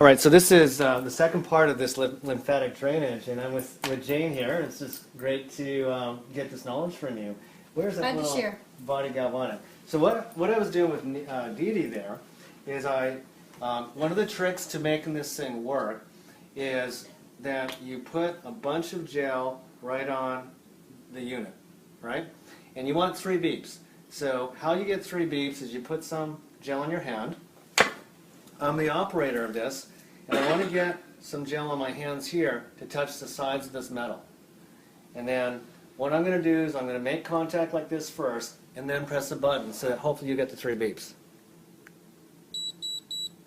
All right, so this is the second part of this lymphatic drainage, and I'm with Jane here. It's just great to get this knowledge from you. Where's that Glad to little share. body galvanic? So what I was doing with Dee Dee there is one of the tricks to making this thing work is that you put a bunch of gel right on the unit, right? And you want 3 beeps. So how you get 3 beeps is you put some gel in your hand. I'm the operator of this, and I want to get some gel on my hands here to touch the sides of this metal. And then what I'm going to do is I'm going to make contact like this first, and then press a button so that hopefully you get the 3 beeps.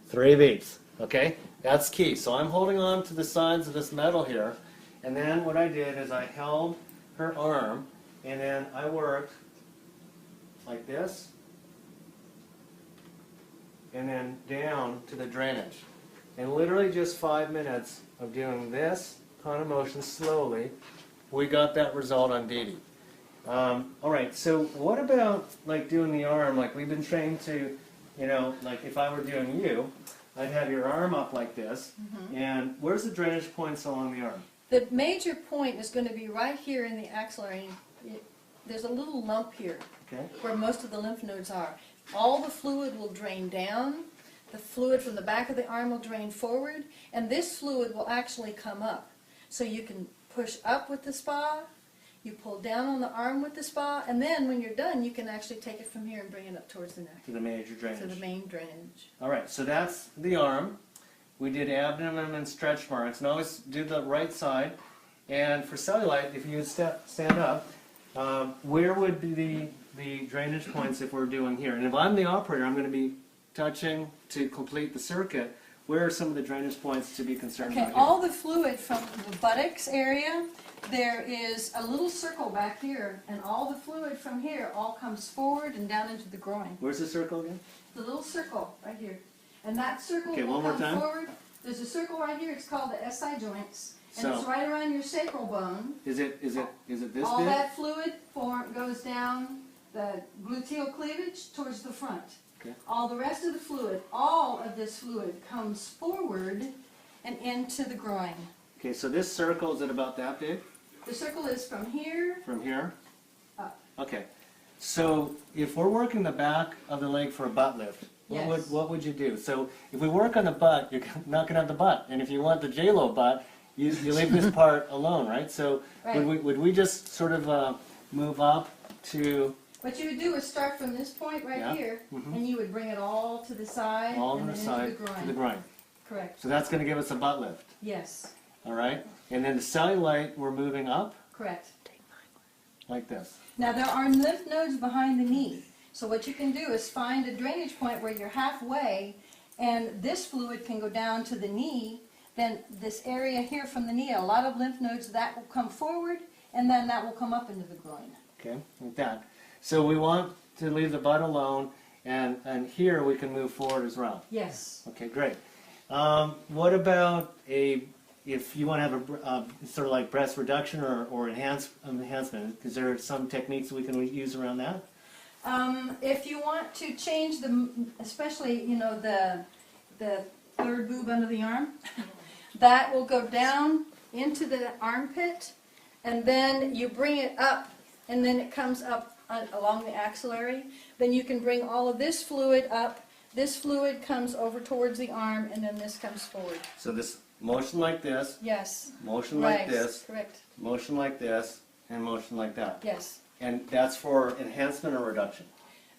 3 beeps, okay? That's key. So I'm holding on to the sides of this metal here, and then what I did is I held her arm, and then I worked like this, and then down to the drainage. And literally just 5 minutes of doing this kind of motion slowly, we got that result on Dee Dee. All right, so what about like doing the arm? Like we've been trained to, you know, like if I were doing you, I'd have your arm up like this. And where's the drainage points along the arm? The major point is going to be right here in the axillary. There's a little lump here where most of the lymph nodes are. All the fluid will drain down. The fluid from the back of the arm will drain forward, and this fluid will actually come up. So you can push up with the spa, you pull down on the arm with the spa, and then when you're done, you can actually take it from here and bring it up towards the neck. To the major drainage. To the main drainage. All right, so that's the arm. We did abdomen and stretch marks. And always do the right side. And for cellulite, if you would stand up, where would be the drainage points if we're doing here? And if I'm the operator, I'm going to be touching to complete the circuit. Where are some of the drainage points to be concerned about? Okay, all the fluid from the buttocks area, there is a little circle back here, and all the fluid from here all comes forward and down into the groin. Where's the circle again? The little circle right here. And that circle Okay, will one more come time. forward. There's a circle right here, it's called the SI joints. And So- it's right around your sacral bone. Is it this All big? that fluid goes down the gluteal cleavage towards the front. Okay. All the rest of the fluid, all of this fluid comes forward and into the groin. Okay, so this circle, is it about that big? The circle is from here From here? up. Okay. So if we're working the back of the leg for a butt lift, Yes. what would you do? So if we work on the butt, you're not going to have the butt. And if you want the ageLOC butt, you leave this part alone, right? So Right. would we just sort of move up to What you would do is start from this point right Yeah. here, Mhm. and you would bring it all to the side all and on the then side into the groin. to the groin? Correct. So that's going to give us a butt lift, Yes. all right? And then the cellulite, we're moving up Correct. like this. Now there are lymph nodes behind the knee. So what you can do is find a drainage point where you're halfway, and this fluid can go down to the knee. Then this area here from the knee, a lot of lymph nodes, that will come forward, and then that will come up into the groin. Okay, like that. So we want to leave the butt alone, and here we can move forward as well. Yes. Okay, great. What about if you want to have a sort of like breast reduction or enhancement? Is there some techniques we can use around that? If you want to change especially, you know, the third boob under the arm, that will go down into the armpit, and then you bring it up, and then it comes up along the axillary. Then you can bring all of this fluid up. This fluid comes over towards the arm, and then this comes forward. So this motion like this, Yes. motion Right. like this, Correct. motion like this, and motion like that. Yes. And that's for enhancement or reduction?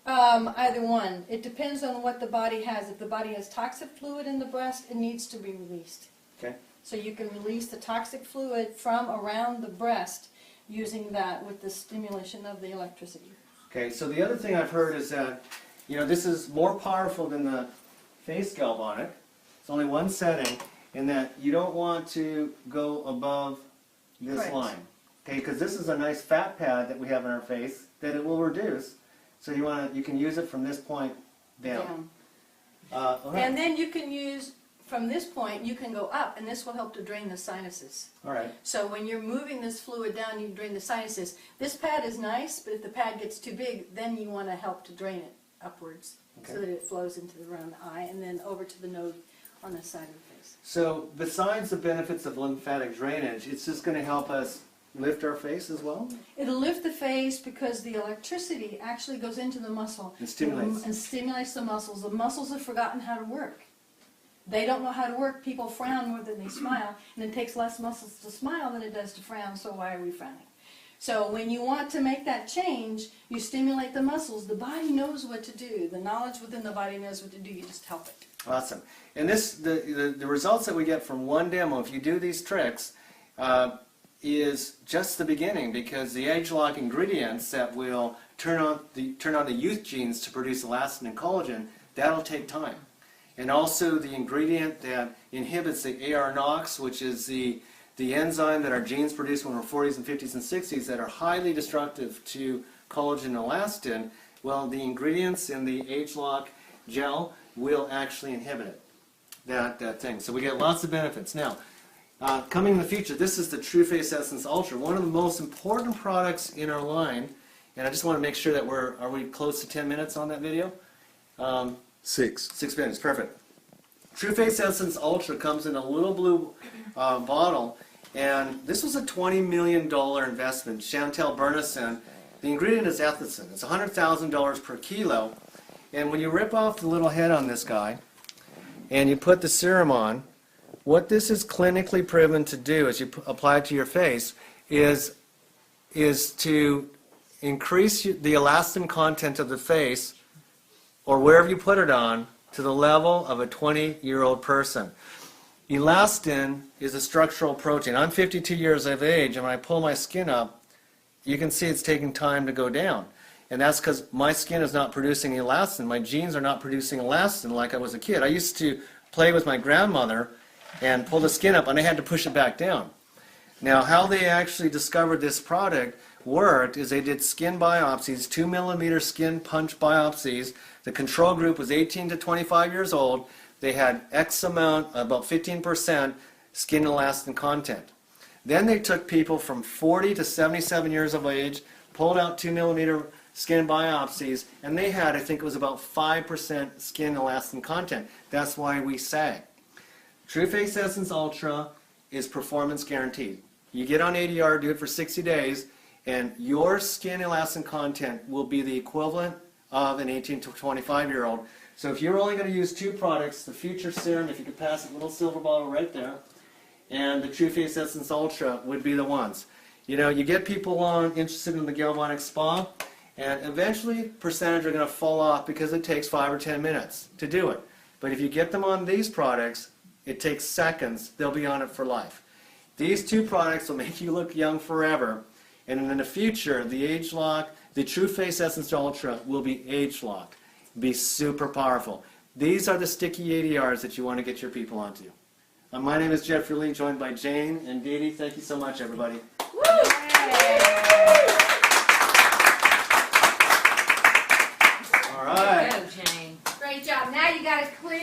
Either one. It depends on what the body has. If the body has toxic fluid in the breast, it needs to be released. Okay. So you can release the toxic fluid from around the breast using that with the stimulation of the electricity. Okay, so the other thing I've heard is that, you know, this is more powerful than the face galvanic. It's only one setting, in that you don't want to go above this Correct. line. Okay, because this is a nice fat pad that we have in our face that it will reduce. So you can use it from this point down. Okay. And then you can use, from this point, you can go up, and this will help to drain the sinuses. All right. So when you're moving this fluid down, you drain the sinuses. This pad is nice, but if the pad gets too big, then you want to help to drain it upwards so that it flows into around the eye and then over to the node on the side of the face. is. So besides the benefits of lymphatic drainage, it's just going to help us lift our face as well? It'll lift the face because the electricity actually goes into the muscle And stimulates. and stimulates the muscles. The muscles have forgotten how to work. They don't know how to work. People frown more than they smile, and it takes less muscles to smile than it does to frown, so why are we frowning? So when you want to make that change, you stimulate the muscles. The body knows what to do. The knowledge within the body knows what to do. You just help it. Awesome. And the results that we get from one demo, if you do these tricks, is just the beginning, because the ageLOC ingredients that will turn on the youth genes to produce elastin and collagen, that'll take time. And also the ingredient that inhibits the AR-NOx, which is the enzyme that our genes produce when we're 40s and 50s and 60s that are highly destructive to collagen and elastin, well, the ingredients in the ageLOC gel will actually inhibit it, that thing. So we get lots of benefits. Now, coming in the future, this is the True Face Essence Ultra, one of the most important products in our line. And I just want to make sure that are we close to 10 minutes on that video? 6 minutes, perfect. True Face Essence Ultra comes in a little blue bottle, and this was a $20 million investment. Chantel Bernison, the ingredient is ethicin. It's $100,000 per kilo, and when you rip off the little head on this guy, and you put the serum on, what this is clinically proven to do as you apply it to your face is to increase the elastin content of the face, or wherever you put it on, to the level of a 20-year-old person. Elastin is a structural protein. I'm 52 years of age, and when I pull my skin up, you can see it's taking time to go down. And that's because my skin is not producing elastin. My genes are not producing elastin like I was a kid. I used to play with my grandmother and pull the skin up, and I had to push it back down. Now, how they actually discovered this product worked is they did skin biopsies, 2 millimeter skin punch biopsies. The control group was 18 to 25 years old. They had X amount, about 15% skin elastin content. Then they took people from 40 to 77 years of age, pulled out 2 millimeter skin biopsies, and they had, I think it was about 5% skin elastin content. That's why we sag. True Face Essence Ultra is performance guaranteed. You get on ADR, do it for 60 days, and your skin elastin content will be the equivalent of an 18 to 25-year-old. So if you're only going to use 2 products, the Future Serum, if you could pass a little silver bottle right there, and the True Face Essence Ultra would be the ones. You know, you get people interested in the Galvanic Spa, and eventually percentage are going to fall off because it takes 5 or 10 minutes to do it. But if you get them on these products, it takes seconds. They'll be on it for life. These 2 products will make you look young forever. And in the future, the ageLOC, the True Face Essence Ultra will be ageLOC. Be super powerful. These are the sticky ADRs that you want to get your people onto. My name is Jeffrey Lee, joined by Jane and Dee Dee. Thank you so much, everybody. Woo! All right. Go, Jane. Great job. Now you got to clear.